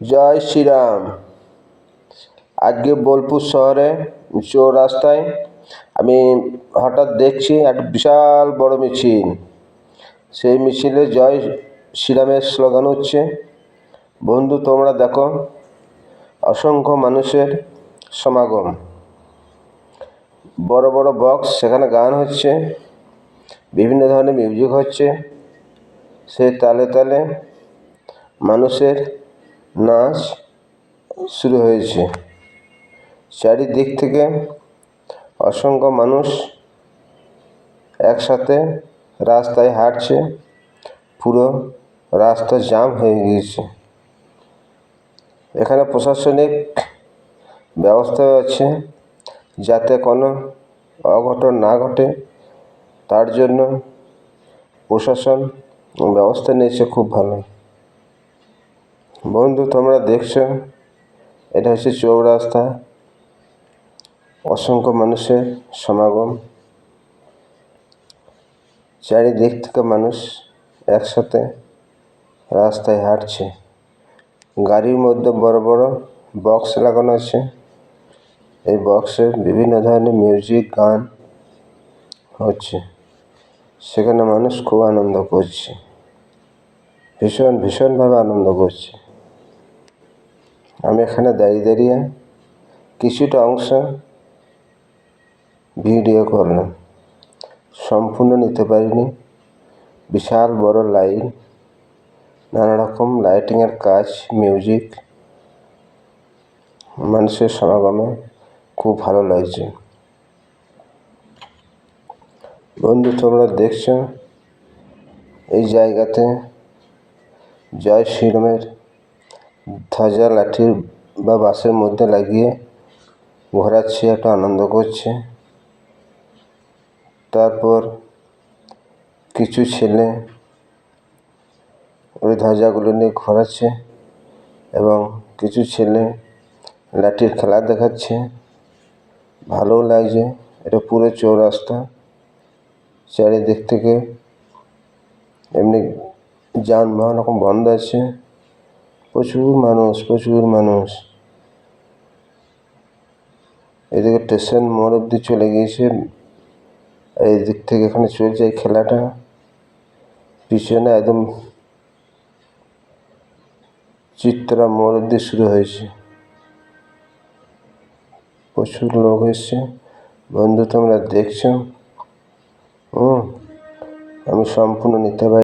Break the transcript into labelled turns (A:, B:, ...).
A: জয় শ্রীরাম। আজকে বোলপুর শহরে চৌরাস্তায় আমি হঠাৎ দেখছি একটা বিশাল বড় মিছিল। সেই মিছিলে জয় শ্রীরামের স্লোগান হচ্ছে। বন্ধু, তোমরা দেখো, অসংখ্য মানুষের সমাগম, বড় বড় বক্স, সেখানে গান হচ্ছে, বিভিন্ন ধরনের মিউজিক হচ্ছে, সেই তালে তালে মানুষের নাচ শুরু হয়েছে। চারিদিক থেকে অসংখ্য মানুষ একসাথে রাস্তায় হাঁটছে, পুরো রাস্তা জ্যাম হয়ে গিয়েছে। এখানে প্রশাসনিক ব্যবস্থা আছে যাতে কোনো অঘটন না ঘটে, তার জন্য প্রশাসন ব্যবস্থা নিয়েছে খুব ভালো। বন্ধু, তোমরা দেখছো, এটা হচ্ছে চৌরাস্তা, অসংখ্য মানুষের সমাগম, চারিদিক থেকে মানুষ একসাথে রাস্তায় হাঁটছে। গাড়ির মধ্যে বড় বড় বক্স লাগানো আছে, এই বক্সে বিভিন্ন ধরনের মিউজিক, গান হচ্ছে, সেখানে মানুষ খুব আনন্দ করছে, ভীষণভাবে আনন্দ করছে। আমি এখানে দাঁড়িয়ে দাঁড়িয়ে কিছুটা অংশ ভিডিও করলাম, সম্পূর্ণ নিতে পারিনি। বিশাল বড় লাইন, নানা রকম লাইটিংয়ের কাজ, মিউজিক, মানুষের সমাগমে খুব ভালো লাগছে। বন্ধু, তোমরা দেখছো, এই জায়গাতে জয় শ্রীরামের ধ্বজা লাঠির বা বাঁশের মধ্যে লাগিয়ে ঘোরাচ্ছে, একটা আনন্দ করছে। তারপর কিছু ছেলে ওই ধ্বজাগুলো নিয়ে ঘোরাচ্ছে এবং কিছু ছেলে লাঠির খেলা দেখাচ্ছে। ভালোও লাগছে। এটা পুরো চৌরাস্তা, চারিদিক থেকে এমনি যানবাহন এখন বন্ধ আছে। প্রচুর মানুষ। এদিকে স্টেশন মোড় অব্দি চলে গিয়েছে, এই দিক থেকে এখানে চলছে এই খেলাটা। পিছনে একদম চিত্রা মোড় অব্দি শুরু হয়েছে, প্রচুর লোক এসছে। বন্ধু, তোমরা দেখছো, আমি সম্পূর্ণ নিতে পারি।